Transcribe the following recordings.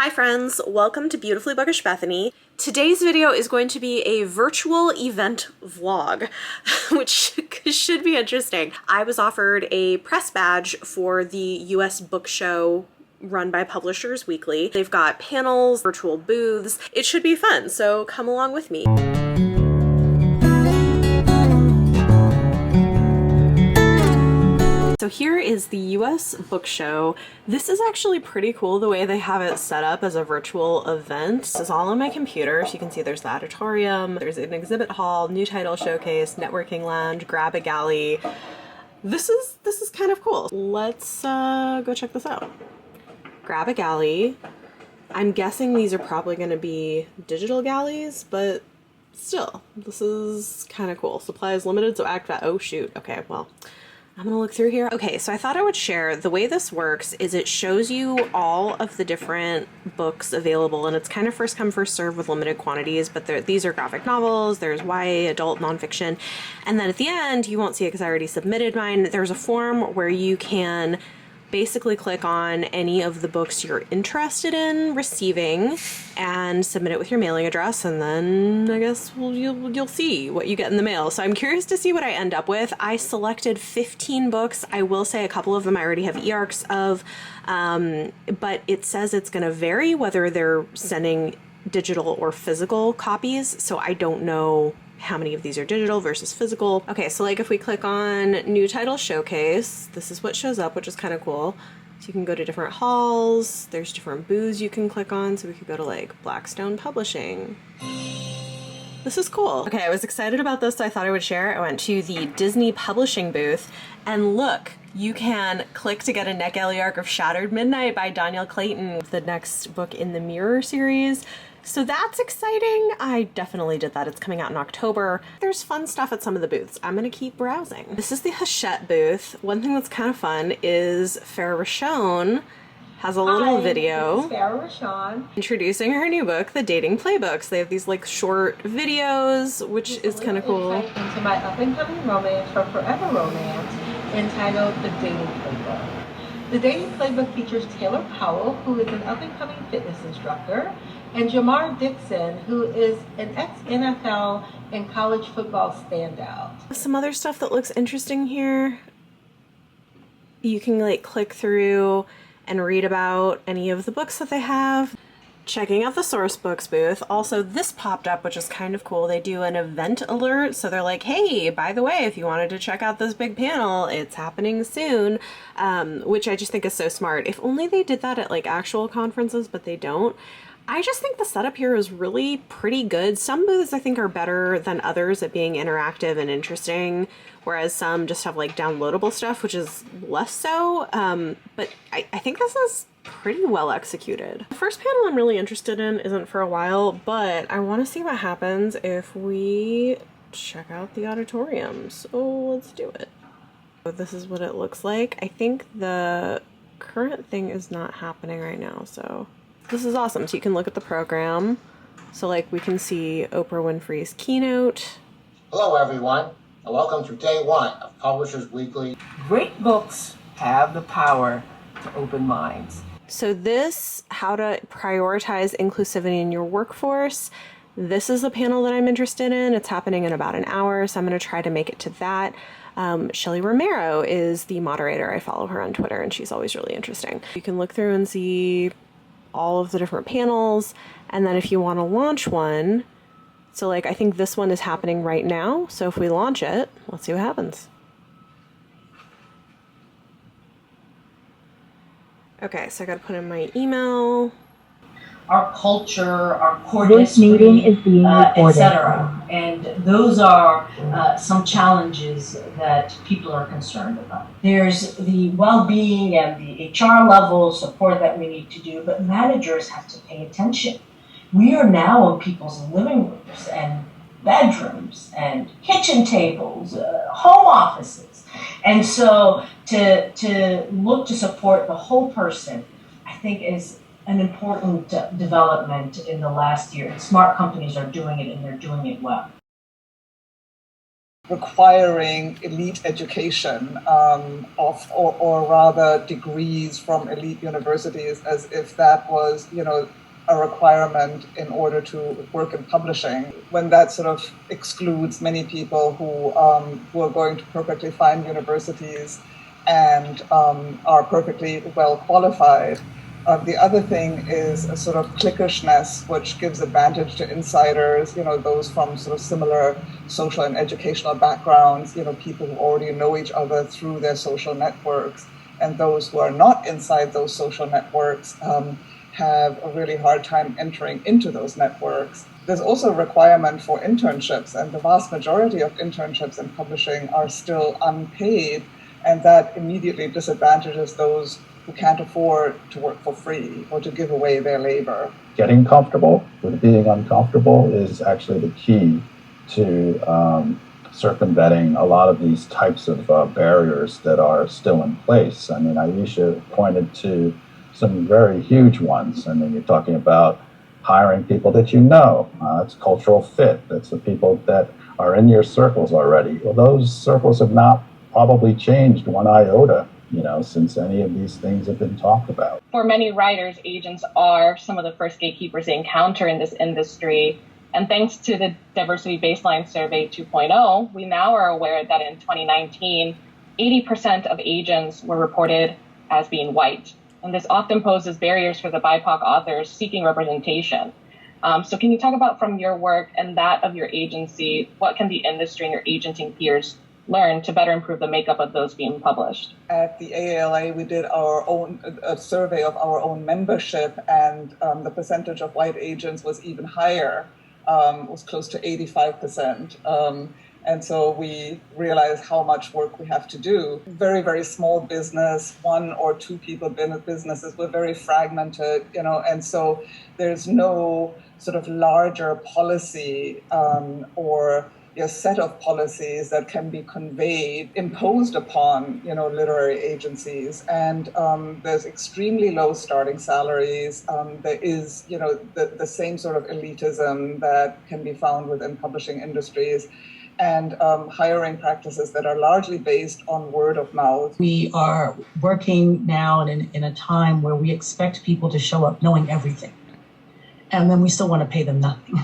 Hi friends, welcome to Beautifully Bookish Bethany. Today's video is going to be a virtual event vlog, which should be interesting. I was offered a press badge for the US Book Show run by Publishers Weekly. They've got panels, virtual booths. It should be fun, so come along with me. So here is the US Book Show. This is actually pretty cool the way they have it set up as a virtual event. This is all on my computer. So you can see there's the auditorium, there's an exhibit hall, new title showcase, networking lounge, grab a galley. This is kind of cool. Let's go check this out. Grab a galley. I'm guessing these are probably going to be digital galleys, but still, this is kind of cool. Supplies limited, so act fast. Oh shoot. Okay, well, I'm gonna look through here. Okay, so I thought I would share the way this works is it shows you all of the different books available, and it's kind of first come first serve with limited quantities, but these are graphic novels, there's YA, adult, nonfiction, and then at the end, you won't see it because I already submitted mine, there's a form where you can basically click on any of the books you're interested in receiving and submit it with your mailing address, and then I guess you'll see what you get in the mail. So I'm curious to see what I end up with. I selected 15 books. I will say a couple of them I already have e-arcs of, but it says it's going to vary whether they're sending digital or physical copies, so I don't know how many of these are digital versus physical. Okay, so like if we click on new title showcase, this is what shows up, which is kind of cool. So you can go to different halls, there's different booths you can click on, so we could go to like Blackstone Publishing. This is cool. Okay, I was excited about this, so I thought I would share. I went to the Disney Publishing booth, and look, you can click to get a NetGalley arc of Shattered Midnight by Danielle Clayton, the next book in the Mirror series. So that's exciting. I definitely did that. It's coming out in October. There's fun stuff at some of the booths. I'm gonna keep browsing. This is the Hachette booth. One thing that's kind of fun is Farrah Rochon has a little video. This is Farrah Rochon Introducing her new book, The Dating Playbooks. They have these like short videos, which is kind of cool. Into my up-and-coming romance for Forever Romance entitled The Dating Playbook. The Dating Playbook features Taylor Powell, who is an up-and-coming fitness instructor, and Jamar Dixon, who is an ex-NFL and college football standout. Some other stuff that looks interesting here. You can like click through and read about any of the books that they have. Checking out the Source Books booth. Also, this popped up, which is kind of cool. They do an event alert, so they're like, hey, by the way, if you wanted to check out this big panel, it's happening soon, which I just think is so smart. If only they did that at like actual conferences, but they don't. I just think the setup here is really pretty good. Some booths I think are better than others at being interactive and interesting, whereas some just have like downloadable stuff, which is less so. But I think this is pretty well executed. The first panel I'm really interested in isn't for a while, but I want to see what happens if we check out the auditorium. So let's do it. So this is what it looks like. I think the current thing is not happening right now, so this is awesome. So you can look at the program. So like we can see Oprah Winfrey's keynote. Hello everyone, and welcome to day one of Publishers Weekly. Great books have the power to open minds. So this, how to prioritize inclusivity in your workforce. This is a panel that I'm interested in. It's happening in about an hour, so I'm going to try to make it to that. Shelly Romero is the moderator. I follow her on Twitter, and she's always really interesting. You can look through and see all of the different panels, and then if you want to launch one, so like I think this one is happening right now, so if we launch it, let's see what happens. Okay, so I gotta put in my email. Our culture, our core This history, meeting is being recorded. etc. And those are some challenges that people are concerned about. There's the well-being and the HR level support that we need to do, but managers have to pay attention. We are now in people's living rooms and bedrooms and kitchen tables, home offices. And so to look to support the whole person, I think is an important development in the last year. And smart companies are doing it, and they're doing it well. requiring elite education or rather degrees from elite universities, as if that was, a requirement in order to work in publishing, when that sort of excludes many people who are going to perfectly fine universities and are perfectly well qualified. The other thing is a sort of cliquishness, which gives advantage to insiders, those from sort of similar social and educational backgrounds, people who already know each other through their social networks. And those who are not inside those social networks have a really hard time entering into those networks. There's also a requirement for internships, and the vast majority of internships in publishing are still unpaid, and that immediately disadvantages those who can't afford to work for free or to give away their labor. Getting comfortable with being uncomfortable is actually the key to circumventing a lot of these types of barriers that are still in place. I mean, Aisha pointed to some very huge ones. I mean, you're talking about hiring people that you know. It's cultural fit. That's the people that are in your circles already. Well, those circles have not probably changed one iota, since any of these things have been talked about. For many writers, agents are some of the first gatekeepers they encounter in this industry. And thanks to the Diversity Baseline Survey 2.0, we now are aware that in 2019, 80% of agents were reported as being white. And this often poses barriers for the BIPOC authors seeking representation. So can you talk about, from your work and that of your agency, what can the industry and your agenting peers learn to better improve the makeup of those being published? At the AALA, we did a survey of our own membership, and the percentage of white agents was even higher, was close to 85%. And so we realized how much work we have to do. Very, very small business, 1 or 2 people businesses, were very fragmented, and so there's no sort of larger policy or a set of policies that can be conveyed, imposed upon, literary agencies. And there's extremely low starting salaries. There is, the same sort of elitism that can be found within publishing industries, and hiring practices that are largely based on word of mouth. We are working now in a time where we expect people to show up knowing everything, and then we still want to pay them nothing.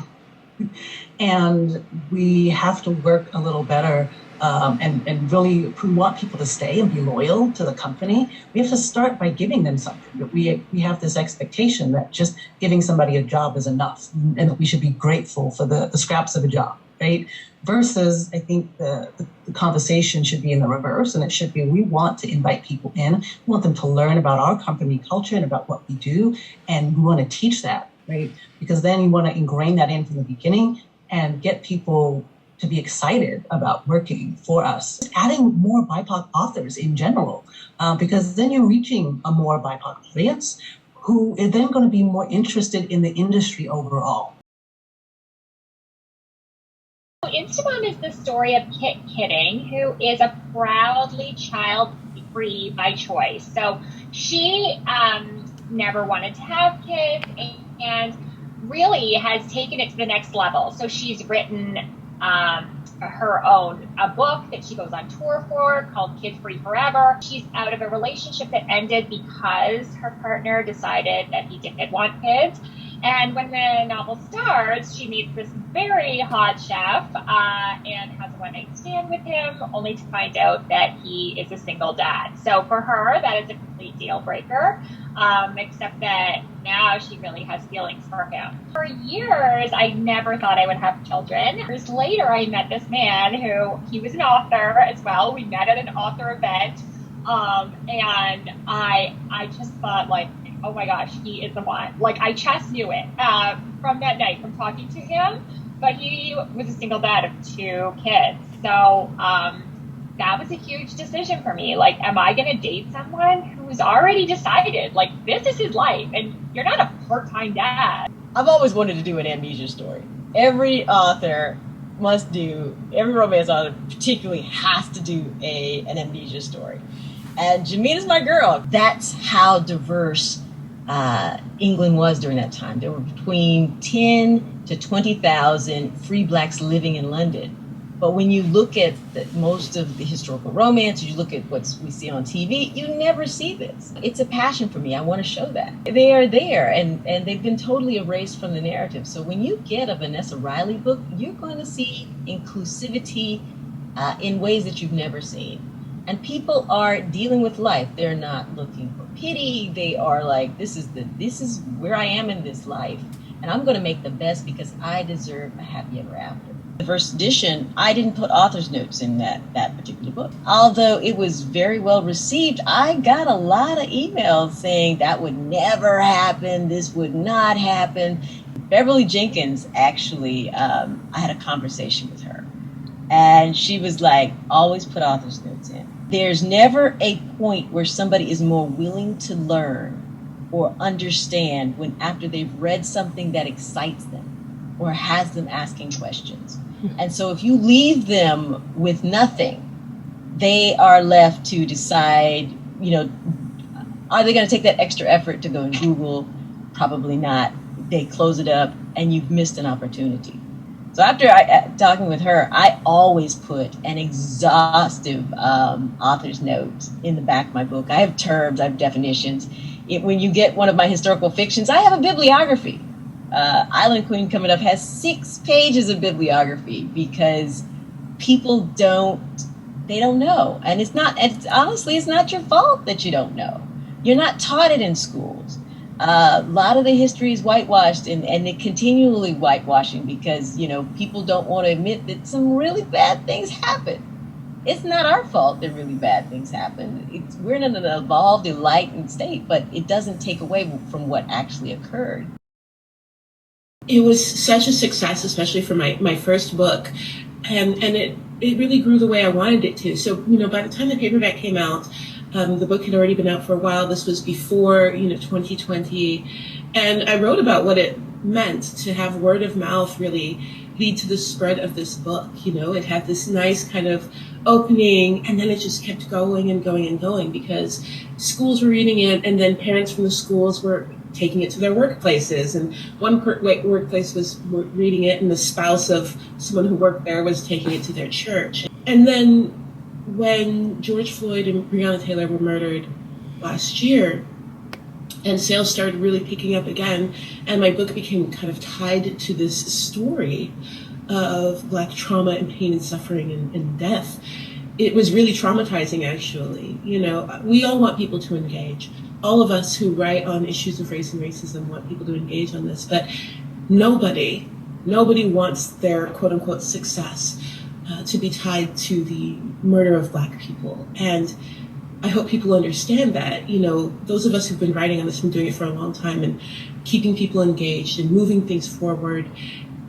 And we have to work a little better, and really, if we want people to stay and be loyal to the company, we have to start by giving them something. We have this expectation that just giving somebody a job is enough, and that we should be grateful for the scraps of a job, right? Versus, I think the conversation should be in the reverse, and it should be, we want to invite people in, we want them to learn about our company culture and about what we do, and we want to teach that, right? Because then you want to ingrain that in from the beginning and get people to be excited about working for us. Adding more BIPOC authors in general, because then you're reaching a more BIPOC audience who is then going to be more interested in the industry overall. Instamom is the story of Kit Kidding, who is a proudly child-free by choice. So she never wanted to have kids and really has taken it to the next level. So she's written her own book that she goes on tour for called Kids Free Forever. She's out of a relationship that ended because her partner decided that he didn't want kids. And when the novel starts, she meets this very hot chef and has a one-night stand with him, only to find out that he is a single dad. So for her, that is a complete deal breaker, except that now she really has feelings for him. For years, I never thought I would have children. Years later, I met this man he was an author as well. We met at an author event, and I just thought, like, oh my gosh, he is the one. Like, I just knew it from that night, from talking to him. But he was a single dad of 2 kids. So that was a huge decision for me. Like, am I going to date someone who's already decided, like, this is his life, and you're not a part-time dad? I've always wanted to do an amnesia story. Every author must do, every romance author particularly has to do an amnesia story. And Jamina's my girl. That's how diverse England was during that time. There were between 10 to 20,000 free blacks living in London. But when you look at most of the historical romance, you look at what we see on TV, you never see this. It's a passion for me. I want to show that. They are there, and they've been totally erased from the narrative. So when you get a Vanessa Riley book, you're going to see inclusivity in ways that you've never seen. And people are dealing with life. They're not looking for pity. They are like, this is where I am in this life, and I'm going to make the best because I deserve a happy ever after. The first edition, I didn't put author's notes in that particular book. Although it was very well received, I got a lot of emails saying that would never happen, this would not happen. Beverly Jenkins, actually, I had a conversation with her, and she was like, always put author's notes in. There's never a point where somebody is more willing to learn or understand when after they've read something that excites them or has them asking questions. And so if you leave them with nothing, they are left to decide, are they going to take that extra effort to go and Google? Probably not. They close it up and you've missed an opportunity. So after talking with her, I always put an exhaustive author's note in the back of my book. I have terms, I have definitions. When you get one of my historical fictions, I have a bibliography. Island Queen coming up has 6 pages of bibliography because people don't know. And honestly, it's not your fault that you don't know. You're not taught it in schools. A lot of the history is whitewashed and it continually whitewashing because, people don't want to admit that some really bad things happen. It's not our fault that really bad things happen. We're in an evolved, enlightened state, but it doesn't take away from what actually occurred. It was such a success, especially for my first book, and it really grew the way I wanted it to. So, by the time the paperback came out, the book had already been out for a while. This was before, 2020, and I wrote about what it meant to have word of mouth really lead to the spread of this book. It had this nice kind of opening, and then it just kept going and going and going because schools were reading it, and then parents from the schools were taking it to their workplaces, and one workplace was reading it, and the spouse of someone who worked there was taking it to their church. And then when George Floyd and Breonna Taylor were murdered last year, and sales started really picking up again, and my book became kind of tied to this story of Black trauma and pain and suffering and death, it was really traumatizing, actually. We all want people to engage. All of us who write on issues of race and racism want people to engage on this, but nobody wants their quote-unquote success to be tied to the murder of Black people. And I hope people understand that, those of us who've been writing on this and doing it for a long time and keeping people engaged and moving things forward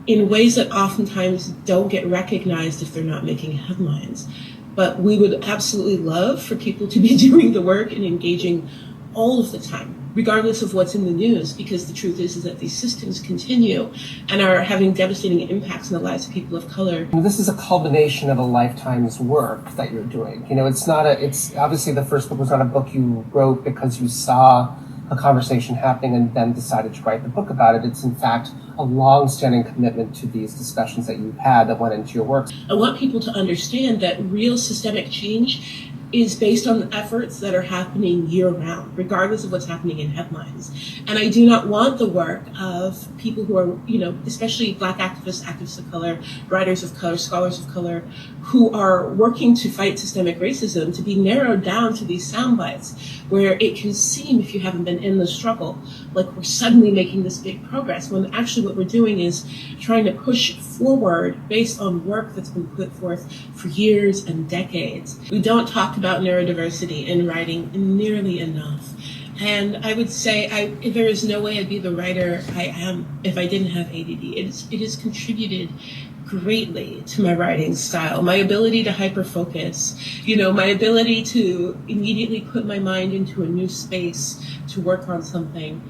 in ways that oftentimes don't get recognized if they're not making headlines. But we would absolutely love for people to be doing the work and engaging all of the time, regardless of what's in the news, because the truth is that these systems continue and are having devastating impacts on the lives of people of color. This is a culmination of a lifetime's work that you're doing. It's obviously the first book was not a book you wrote because you saw a conversation happening and then decided to write the book about it. It's in fact a long-standing commitment to these discussions that you've had that went into your work. I want people to understand that real systemic change is based on the efforts that are happening year-round, regardless of what's happening in headlines. And I do not want the work of people who are, especially Black activists, activists of color, writers of color, scholars of color, who are working to fight systemic racism to be narrowed down to these sound bites, where it can seem, if you haven't been in the struggle, like we're suddenly making this big progress, when actually what we're doing is trying to push forward based on work that's been put forth for years and decades. We don't talk about neurodiversity in writing nearly enough. And I would say there is no way I'd be the writer I am if I didn't have ADD. It has contributed greatly to my writing style, my ability to hyper-focus, my ability to immediately put my mind into a new space to work on something.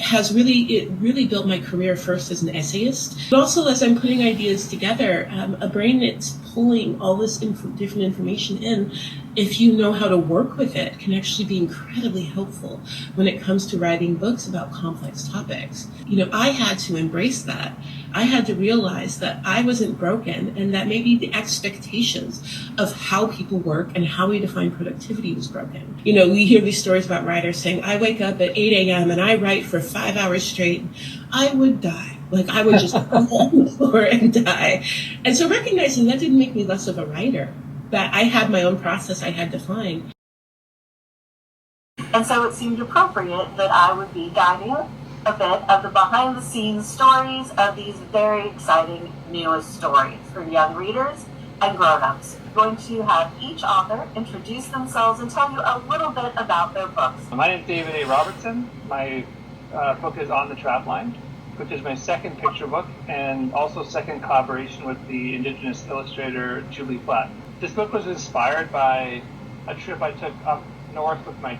Has really built my career first as an essayist, but also as I'm putting ideas together, a brain that's pulling all this different information in if you know how to work with it, can actually be incredibly helpful when it comes to writing books about complex topics. I had to embrace that. I had to realize that I wasn't broken and that maybe the expectations of how people work and how we define productivity was broken. We hear these stories about writers saying, I wake up at 8 a.m. and I write for 5 hours straight. I would die. I would just fall on the floor and die. And so recognizing that didn't make me less of a writer, that I had my own process I had to find. And so it seemed appropriate that I would be guiding a bit of the behind-the-scenes stories of these very exciting newest stories for young readers and grown-ups. I'm going to have each author introduce themselves and tell you a little bit about their books. My name is David A. Robertson. My book is On the Trapline, which is my second picture book and also second collaboration with the Indigenous illustrator Julie Platt. This book was inspired by a trip I took up north with my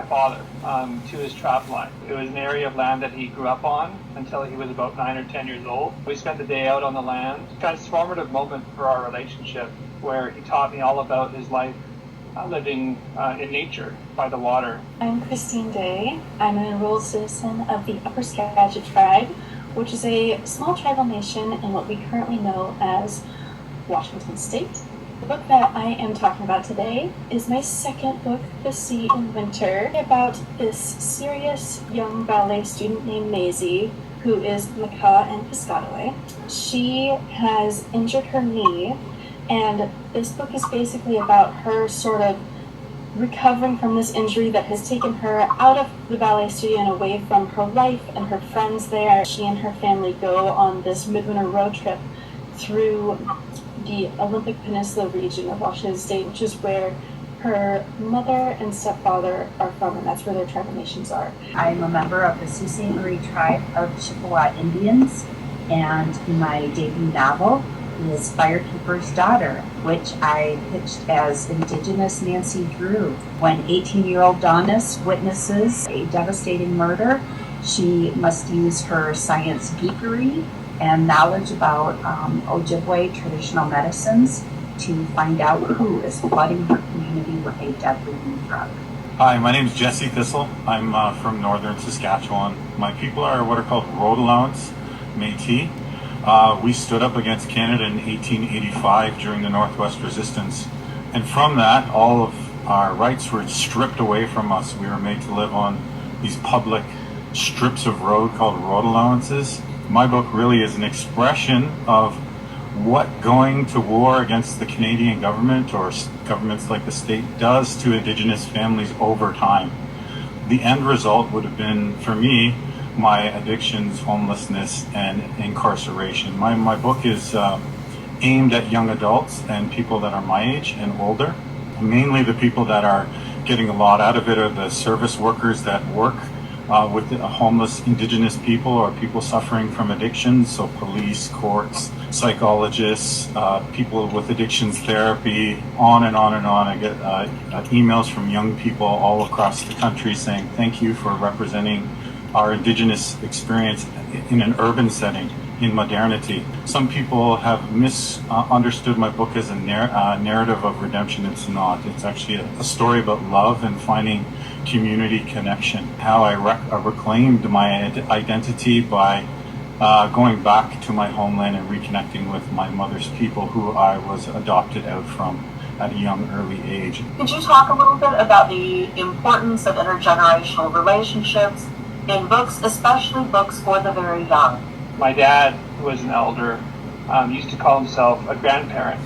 father to his trapline. It was an area of land that he grew up on until he was about 9 or 10 years old. We spent the day out on the land. Transformative moment for our relationship where he taught me all about his life living in nature by the water. I'm Christine Day. I'm an enrolled citizen of the Upper Skagit tribe, which is a small tribal nation in what we currently know as Washington State. The book that I am talking about today is my second book, The Sea in Winter, about this serious young ballet student named Maisie, who is Makah and Piscataway. She has injured her knee, and this book is basically about her sort of recovering from this injury that has taken her out of the ballet studio and away from her life and her friends there. She and her family go on this midwinter road trip through the Olympic Peninsula region of Washington State, which is where her mother and stepfather are from, and that's where their tribal nations are. I'm a member of the Sault Ste. Marie tribe of Chippewa Indians, and my debut novel is Firekeeper's Daughter, which I pitched as Indigenous Nancy Drew. When 18-year-old Donis witnesses a devastating murder, she must use her science geekery and knowledge about Ojibwe traditional medicines to find out who is flooding her community with a deadly new drug. Hi, my name is Jesse Thistle. I'm from northern Saskatchewan. My people are what are called road allowance Métis. We stood up against Canada in 1885 during the Northwest Resistance. And from that, all of our rights were stripped away from us. We were made to live on these public strips of road called road allowances. My book really is an expression of what going to war against the Canadian government or governments like the state does to Indigenous families over time. The end result would have been, for me, my addictions, homelessness, and incarceration. My book is aimed at young adults and people that are my age and older. Mainly the people that are getting a lot out of it are the service workers that work with the homeless Indigenous people or people suffering from addictions, so police, courts, psychologists, people with addictions therapy, on and on and on. I get emails from young people all across the country saying thank you for representing our Indigenous experience in an urban setting, in modernity. Some people have misunderstood my book as a narrative of redemption. It's not. It's actually a story about love and finding community connection. How I reclaimed my identity by going back to my homeland and reconnecting with my mother's people who I was adopted out from at a young early age. Could you talk a little bit about the importance of intergenerational relationships in books, especially books for the very young? My dad, who was an elder, used to call himself a grandparent,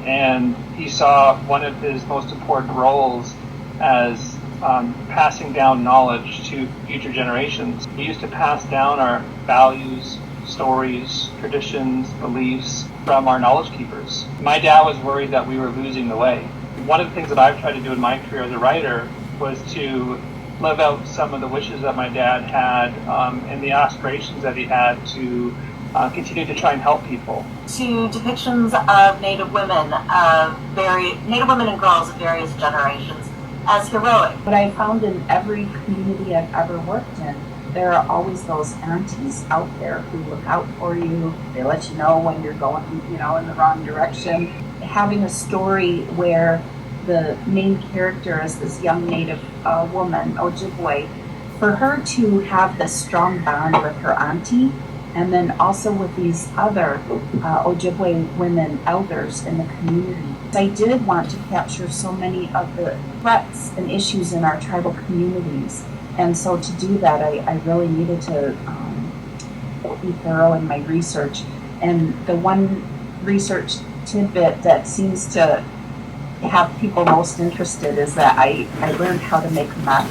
and he saw one of his most important roles as passing down knowledge to future generations. We used to pass down our values, stories, traditions, beliefs from our knowledge keepers. My dad was worried that we were losing the way. One of the things that I've tried to do in my career as a writer was to live out some of the wishes that my dad had and the aspirations that he had to continue to try and help people. To depictions of Native women and girls of various generations as heroic. What I found in every community I've ever worked in, there are always those aunties out there who look out for you. They let you know when you're going, in the wrong direction. Having a story where the main character is this young Native woman, Ojibwe, for her to have this strong bond with her auntie, and then also with these other Ojibwe women elders in the community. I did want to capture so many of the threats and issues in our tribal communities. And so to do that, I really needed to be thorough in my research. And the one research tidbit that seems to have people most interested is that I learned how to make meth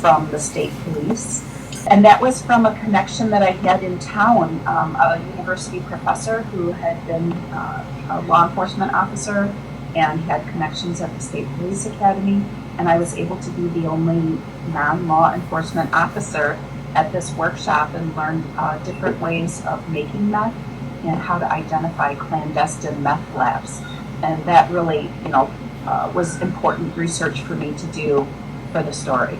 from the state police. And that was from a connection that I had in town, a university professor who had been a law enforcement officer and had connections at the State Police Academy. And I was able to be the only non-law enforcement officer at this workshop and learned different ways of making meth and how to identify clandestine meth labs. And that really, was important research for me to do for the story.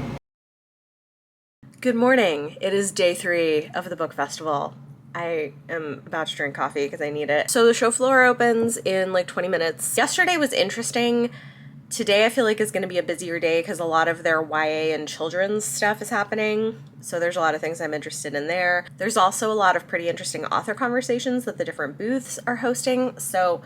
Good morning. It is day 3 of the book festival. I am about to drink coffee because I need it. So the show floor opens in like 20 minutes. Yesterday was interesting. Today I feel like is going to be a busier day because a lot of their YA and children's stuff is happening. So there's a lot of things I'm interested in there. There's also a lot of pretty interesting author conversations that the different booths are hosting. So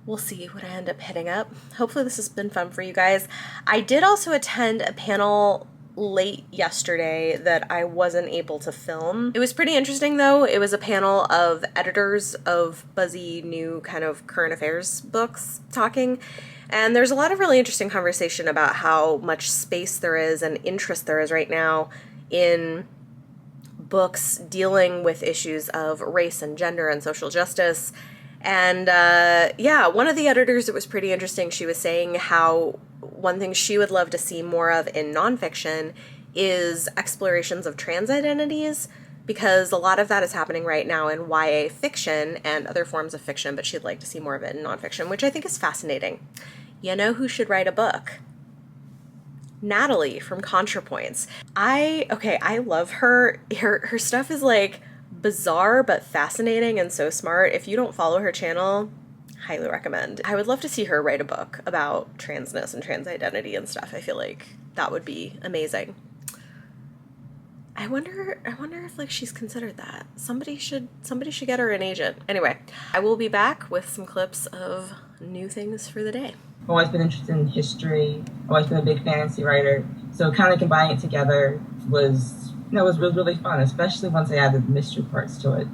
we'll see what I end up hitting up. Hopefully this has been fun for you guys. I did also attend a panel late yesterday that I wasn't able to film. It was pretty interesting though. It was a panel of editors of buzzy new kind of current affairs books talking. And there's a lot of really interesting conversation about how much space there is and interest there is right now in books dealing with issues of race and gender and social justice. And one of the editors, it was pretty interesting. She was saying how one thing she would love to see more of in nonfiction is explorations of trans identities, because a lot of that is happening right now in YA fiction and other forms of fiction, but she'd like to see more of it in nonfiction, which I think is fascinating. You know who should write a book? Natalie from ContraPoints. I love her. Her stuff is like bizarre but fascinating and so smart. If you don't follow her channel, highly recommend. I would love to see her write a book about transness and trans identity and stuff. I feel like that would be amazing. I wonder if like she's considered that. Somebody should get her an agent. Anyway, I will be back with some clips of new things for the day. I've always been interested in history. I've always been a big fantasy writer. So kind of combining it together was really fun, especially once I added mystery parts to it.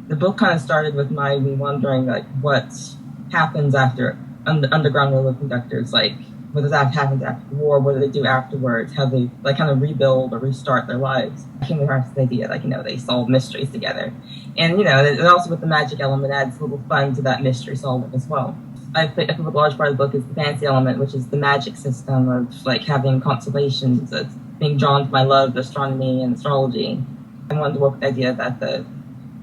The book kind of started with me wondering like what happens after underground railroad conductors, like what does that happen after the war, what do they do afterwards, how they like kind of rebuild or restart their lives. I came across the idea they solve mysteries together. And and also with the magic element adds a little fun to that mystery solving as well. I think a large part of the book is the fantasy element, which is the magic system of like having constellations, being drawn to my love of astronomy and astrology. I wanted to work with the idea that the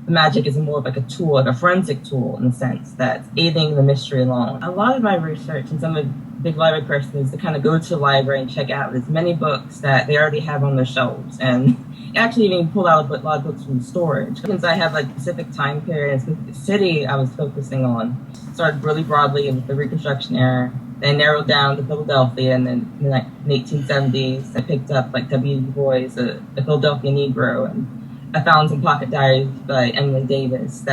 magic is more of like a tool, like a forensic tool in the sense that's aiding the mystery along. A lot of my research, since I'm a big library person, is to kind of go to the library and check out as many books that they already have on their shelves, and actually even pull out a lot of books from storage. Since I have like specific time periods, the city I was focusing on started really broadly with the Reconstruction era, then narrowed down to Philadelphia, and then in the 1870s I picked up like W. Du Bois, a Philadelphia Negro, and I found some pocket diaries by Emily Davis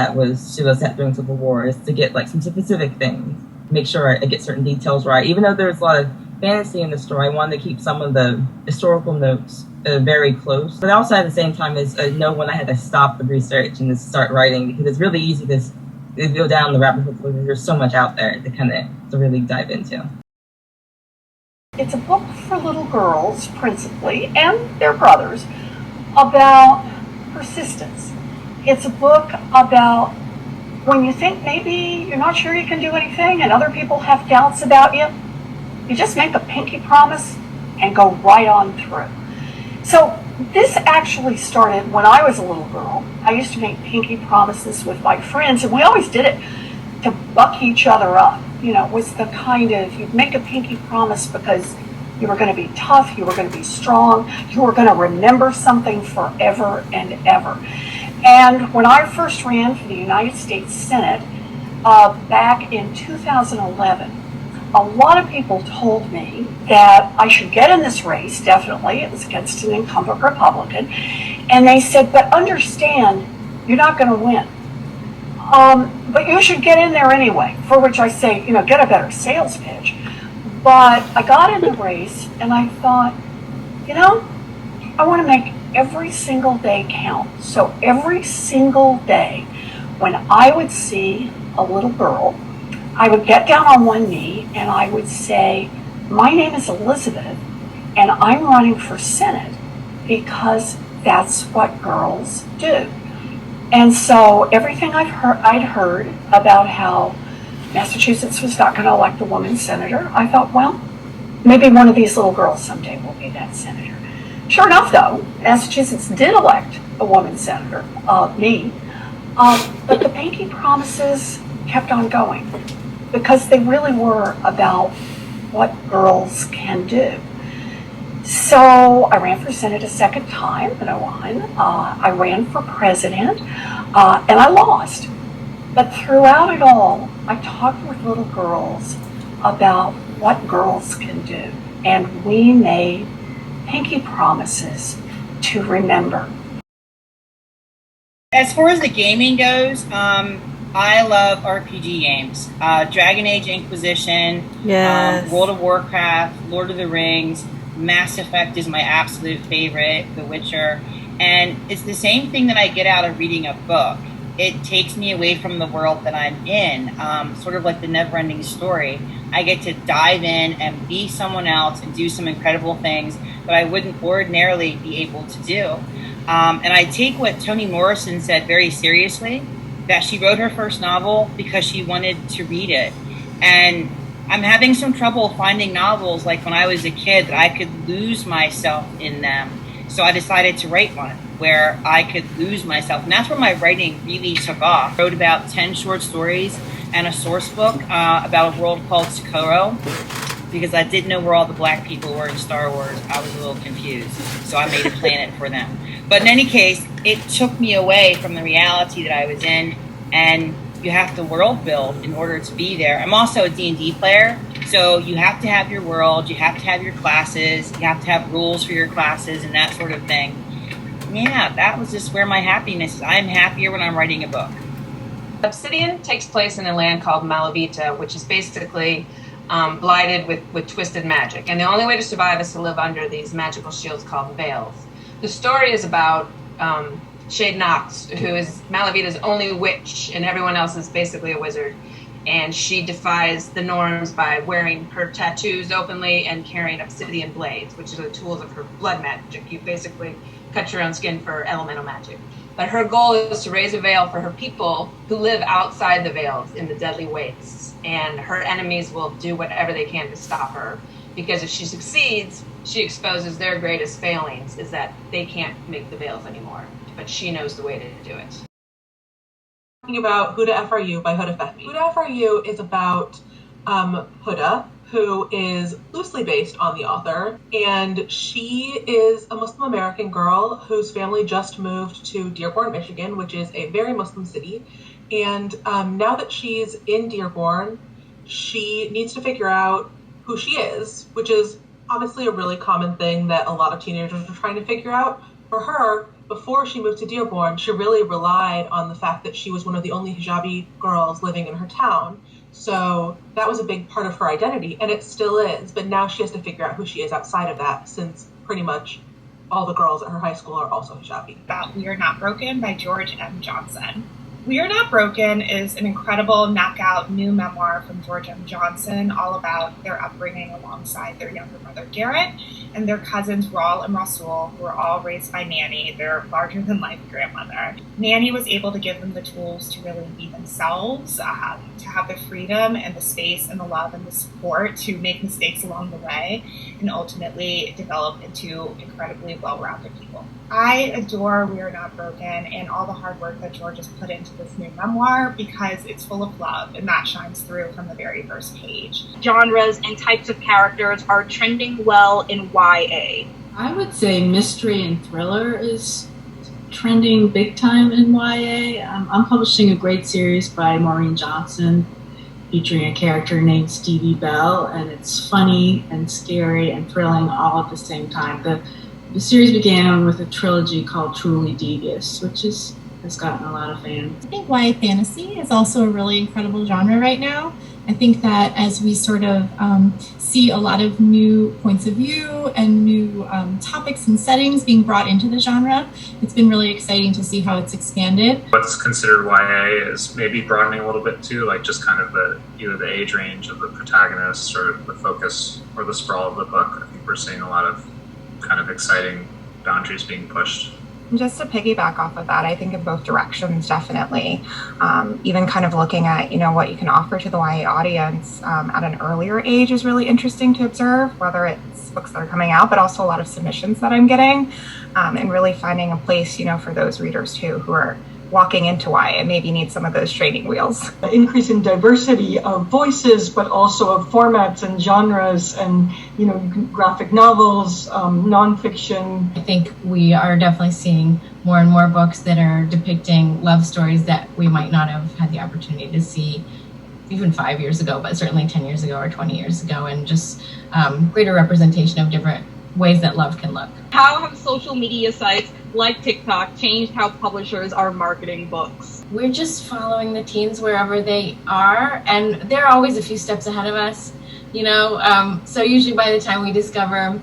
she was set during Civil War, to get like some specific things, make sure I get certain details right. Even though there's a lot of fantasy in the story, I wanted to keep some of the historical notes very close. But also at the same time know when I had to stop the research and just start writing, because it's really easy to go down the rabbit hole. There's so much out there to really dive into. It's a book for little girls, principally, and their brothers, about persistence. It's a book about when you think maybe you're not sure you can do anything and other people have doubts about you, you just make a pinky promise and go right on through. So this actually started when I was a little girl. I used to make pinky promises with my friends, and we always did it to buck each other up. It was the kind of, you'd make a pinky promise because you were going to be tough, you were going to be strong, you were going to remember something forever and ever. And when I first ran for the United States Senate back in 2011, a lot of people told me that I should get in this race, definitely. It was against an incumbent Republican. And they said, but understand, you're not going to win. But you should get in there anyway, for which I say, get a better sales pitch. But I got in the race and I thought, I want to make every single day count. So every single day when I would see a little girl, I would get down on one knee and I would say, my name is Elizabeth and I'm running for Senate because that's what girls do. And so everything I'd heard about how Massachusetts was not going to elect a woman senator, I thought, well, maybe one of these little girls someday will be that senator. Sure enough, though, Massachusetts did elect a woman senator, me. But the pinky promises kept on going because they really were about what girls can do. So I ran for Senate a second time and I won. I ran for president and I lost. But throughout it all, I talked with little girls about what girls can do. And we made pinky promises to remember. As far as the gaming goes, I love RPG games. Dragon Age Inquisition, Yes. World of Warcraft, Lord of the Rings, Mass Effect is my absolute favorite, The Witcher. And it's the same thing that I get out of reading a book. It takes me away from the world that I'm in, sort of like the never-ending story. I get to dive in and be someone else and do some incredible things that I wouldn't ordinarily be able to do. And I take what Toni Morrison said very seriously, that she wrote her first novel because she wanted to read it. And I'm having some trouble finding novels like when I was a kid that I could lose myself in them. So I decided to write one where I could lose myself. And that's where my writing really took off. I wrote about 10 short stories and a source book about a world called Socorro, because I didn't know where all the black people were in Star Wars. I was a little confused. So I made a planet for them. But in any case, it took me away from the reality that I was in, and you have to world build in order to be there. I'm also a D&D player, so you have to have your world, you have to have your classes, you have to have rules for your classes and that sort of thing. Yeah, that was just where my happiness is. I'm happier when I'm writing a book. Obsidian takes place in a land called Malavita, which is basically blighted with twisted magic. And the only way to survive is to live under these magical shields called veils. The story is about Shade Knox, who is Malavita's only witch, and everyone else is basically a wizard. And she defies the norms by wearing her tattoos openly and carrying obsidian blades, which are the tools of her blood magic. You basically cut your own skin for elemental magic. But her goal is to raise a veil for her people who live outside the veils in the deadly wastes. And her enemies will do whatever they can to stop her. Because if she succeeds, she exposes their greatest failings, is that they can't make the veils anymore. But she knows the way to do it. Talking about Huda F. Are You by Huda Fehmi. Huda F. Are You is about Huda, who is loosely based on the author, and she is a Muslim American girl whose family just moved to Dearborn, Michigan, which is a very Muslim city. And now that she's in Dearborn, she needs to figure out who she is, which is obviously a really common thing that a lot of teenagers are trying to figure out. For her, before she moved to Dearborn, she really relied on the fact that she was one of the only hijabi girls living in her town. So that was a big part of her identity, and it still is. But now she has to figure out who she is outside of that, since pretty much all the girls at her high school are also hijabi. About We Are Not Broken by George M. Johnson. We Are Not Broken is an incredible knockout new memoir from George M. Johnson, all about their upbringing alongside their younger brother Garrett and their cousins Raul and Rasul, who were all raised by Nanny, their larger-than-life grandmother. Nanny was able to give them the tools to really be themselves, to have the freedom and the space and the love and the support to make mistakes along the way, and ultimately develop into incredibly well-rounded people. I adore We Are Not Broken and all the hard work that George has put into this new memoir, because it's full of love, and that shines through from the very first page. Genres and types of characters are trending well in YA. I would say mystery and thriller is trending big time in YA. I'm publishing a great series by Maureen Johnson, featuring a character named Stevie Bell, and it's funny and scary and thrilling all at the same time. The series began with a trilogy called Truly Devious, which has gotten a lot of fans. I think YA fantasy is also a really incredible genre right now. I think that as we sort of see a lot of new points of view and new topics and settings being brought into the genre, it's been really exciting to see how it's expanded. What's considered YA is maybe broadening a little bit too, like just kind of either the age range of the protagonists or the focus or the sprawl of the book. I think we're seeing a lot of kind of exciting boundaries being pushed. Just to piggyback off of that, I think in both directions, definitely. Even kind of looking at, what you can offer to the YA audience at an earlier age is really interesting to observe, whether it's books that are coming out, but also a lot of submissions that I'm getting, and really finding a place, for those readers too, who are walking into YA and maybe need some of those training wheels. Increase in diversity of voices, but also of formats and genres, and graphic novels, nonfiction. I think we are definitely seeing more and more books that are depicting love stories that we might not have had the opportunity to see even 5 years ago, but certainly 10 years ago or 20 years ago, and just greater representation of different ways that love can look. How have social media sites like TikTok changed how publishers are marketing books? We're just following the teens wherever they are, and they're always a few steps ahead of us, so usually by the time we discover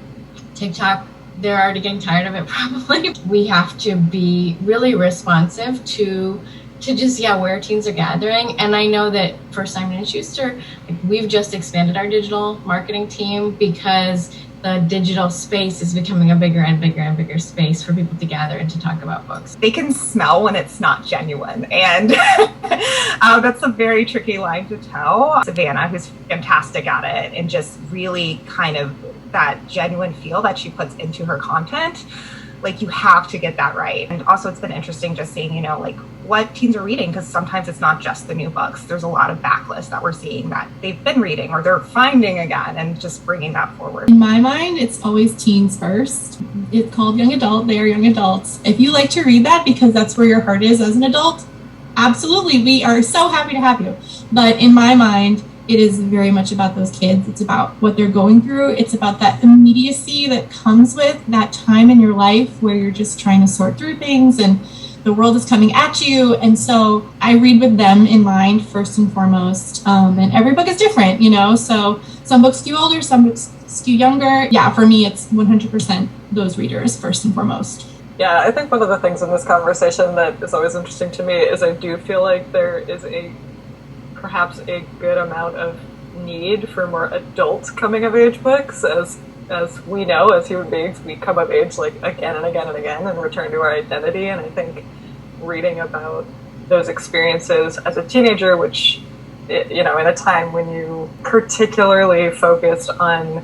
TikTok, they're already getting tired of it probably. We have to be really responsive to just where teens are gathering. And I know that for Simon & Schuster, we've just expanded our digital marketing team because the digital space is becoming a bigger and bigger and bigger space for people to gather and to talk about books. They can smell when it's not genuine, and that's a very tricky line to tell. Savannah, who's fantastic at it, and just really kind of that genuine feel that she puts into her content, you have to get that right. And also it's been interesting just seeing, what teens are reading, because sometimes it's not just the new books. There's a lot of backlists that we're seeing that they've been reading or they're finding again, and just bringing that forward. In my mind, it's always teens first. It's called young adult. They are young adults. If you like to read that because that's where your heart is as an adult, absolutely, we are so happy to have you. But in my mind, it is very much about those kids. It's about what they're going through. It's about that immediacy that comes with that time in your life where you're just trying to sort through things and the world is coming at you. And so I read with them in mind first and foremost. And every book is different, so some books skew older, some books skew younger. Yeah, for me, it's 100% those readers first and foremost. Yeah, I think one of the things in this conversation that is always interesting to me is I do feel like there is perhaps a good amount of need for more adult coming of age books. As we know, as human beings, we come of age again and again and again and return to our identity. And I think reading about those experiences as a teenager, which, in a time when you particularly focused on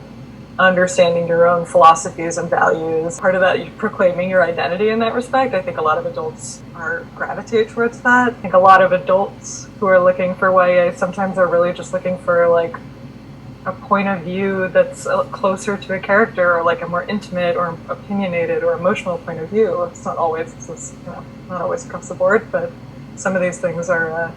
understanding your own philosophies and values, part of that, you're proclaiming your identity in that respect. I think a lot of adults gravitate towards that. I think a lot of adults who are looking for YA sometimes are really just looking for a point of view that's closer to a character, or a more intimate or opinionated or emotional point of view. It's not always, not always across the board, but some of these things are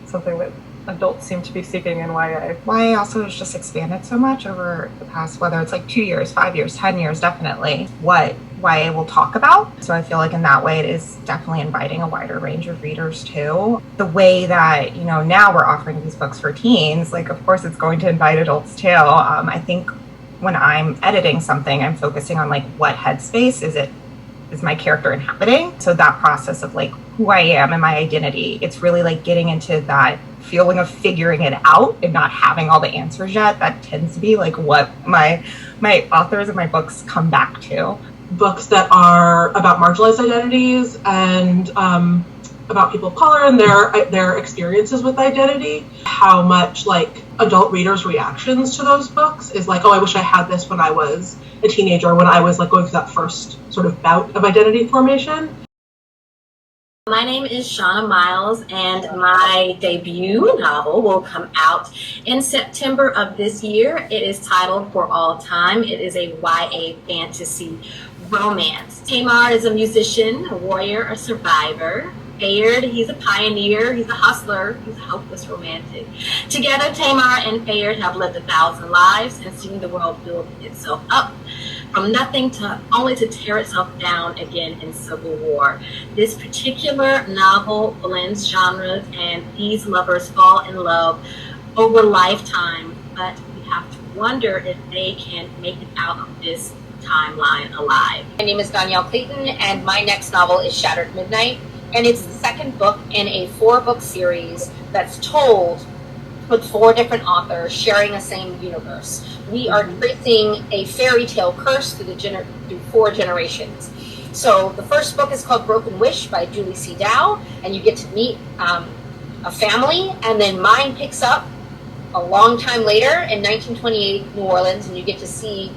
something that adults seem to be seeking in YA. YA also has just expanded so much over the past, whether it's 2 years, 5 years, 10 years, definitely, what YA will talk about. So I feel like in that way it is definitely inviting a wider range of readers too. The way that, now we're offering these books for teens, of course it's going to invite adults too. I think when I'm editing something, I'm focusing on what headspace is my character inhabiting. So that process of who I am and my identity, it's really getting into that feeling of figuring it out and not having all the answers yet. That tends to be what my authors of my books come back to. Books that are about marginalized identities and about people of color and their experiences with identity. How much adult readers' reactions to those books is oh, I wish I had this when I was a teenager, when I was going through that first sort of bout of identity formation. My name is Shauna Miles, and my debut novel will come out in September of this year. It is titled For All Time. It is a YA fantasy romance. Tamar is a musician, a warrior, a survivor, Fayard. He's a pioneer, he's a hustler, he's a hopeless romantic. Together, Tamar and Fayard have lived 1,000 lives and seen the world build itself up from nothing to only to tear itself down again in civil war. This particular novel blends genres, and these lovers fall in love over lifetime, but we have to wonder if they can make it out of this timeline alive. My name is Danielle Clayton, and my next novel is Shattered Midnight, and it's the second book in a 4-book series that's told with 4 different authors sharing the same universe. We are tracing a fairy tale curse through 4 generations. So the first book is called Broken Wish by Julie C. Dow, and you get to meet a family, and then mine picks up a long time later in 1928 New Orleans, and you get to see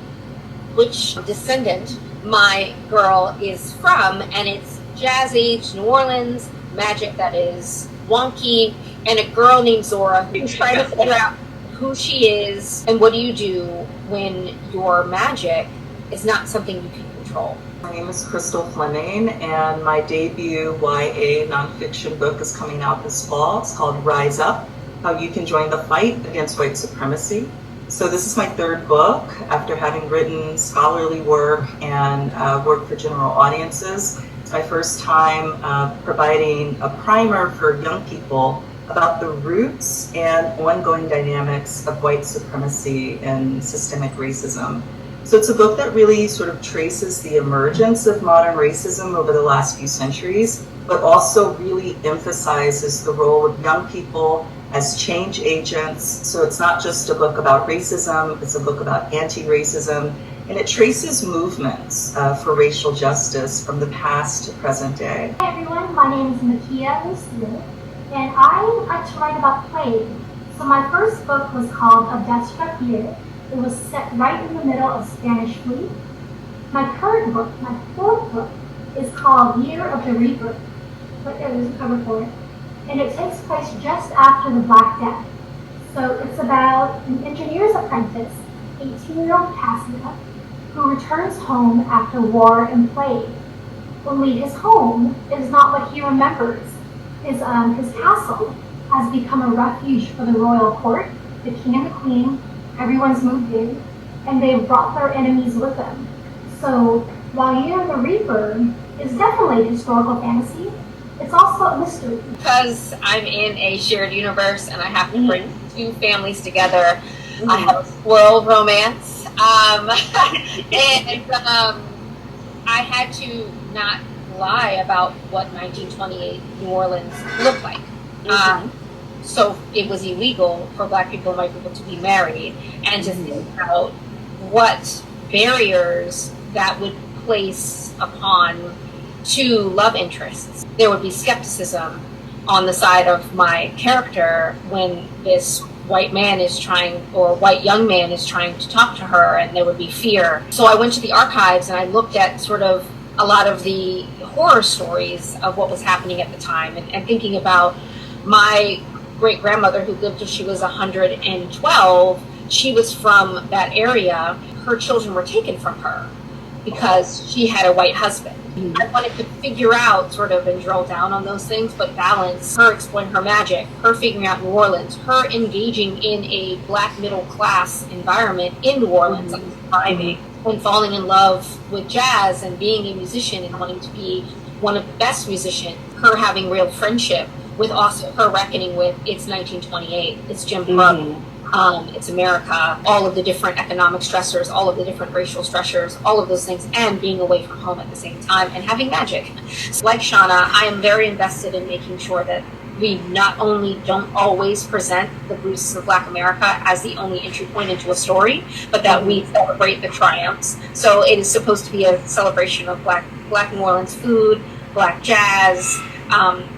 which descendant my girl is from, and it's Jazz Age New Orleans, magic that is wonky, and a girl named Zora who's trying to figure out who she is and what do you do when your magic is not something you can control. My name is Crystal Fleming, and my debut YA nonfiction book is coming out this fall. It's called Rise Up, How You Can Join the Fight Against White Supremacy. So this is my 3rd book after having written scholarly work and work for general audiences. It's my first time providing a primer for young people about the roots and ongoing dynamics of white supremacy and systemic racism. So it's a book that really sort of traces the emergence of modern racism over the last few centuries, but also really emphasizes the role of young people as change agents. So it's not just a book about racism, it's a book about anti-racism, and it traces movements for racial justice from the past to present day. Hi everyone, my name is Makia Lucille, and I like to write about plague. So my first book was called A Deathstruck Year. It was set right in the middle of Spanish flu. My current book, my 4th book, is called Year of the Reaper. But there's a cover for it. And it takes place just after the Black Death. So it's about an engineer's apprentice, 18-year-old Cassia, who returns home after war and plague. Only his home is not what he remembers. His castle has become a refuge for the royal court, the king and the queen. Everyone's moved in, and they've brought their enemies with them. So while Year of the Reaper is definitely a historical fantasy, it's also a mystery. Because I'm in a shared universe and I have to bring 2 families together, I have a swirl romance. I had to not lie about what 1928 New Orleans looked like. So it was illegal for Black people and white people to be married, and to think about what barriers that would place upon 2 love interests. There would be skepticism on the side of my character when this white man is trying, or white young man is trying to talk to her, and there would be fear. So I went to the archives and I looked at sort of a lot of the horror stories of what was happening at the time, and thinking about my great-grandmother who lived till she was 112. She was from that area. Her children were taken from her because she had a white husband. I wanted to figure out sort of and drill down on those things, but balance her exploring her magic, her figuring out New Orleans, her engaging in a Black middle-class environment in New Orleans, like thriving, and falling in love with jazz and being a musician and wanting to be one of the best musicians, her having real friendship with also her reckoning with it's 1928, it's Jim Crow, it's America, all of the different economic stressors, all of the different racial stressors, all of those things, and being away from home at the same time and having magic. So like Shauna, I am very invested in making sure that we not only don't always present the bruises of Black America as the only entry point into a story, but that we celebrate the triumphs. So it is supposed to be a celebration of Black New Orleans food, Black jazz,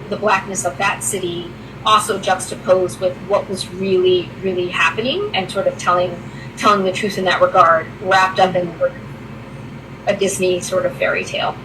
the Blackness of that city, also juxtaposed with what was really, really happening, and sort of telling the truth in that regard, wrapped up in a Disney sort of fairy tale.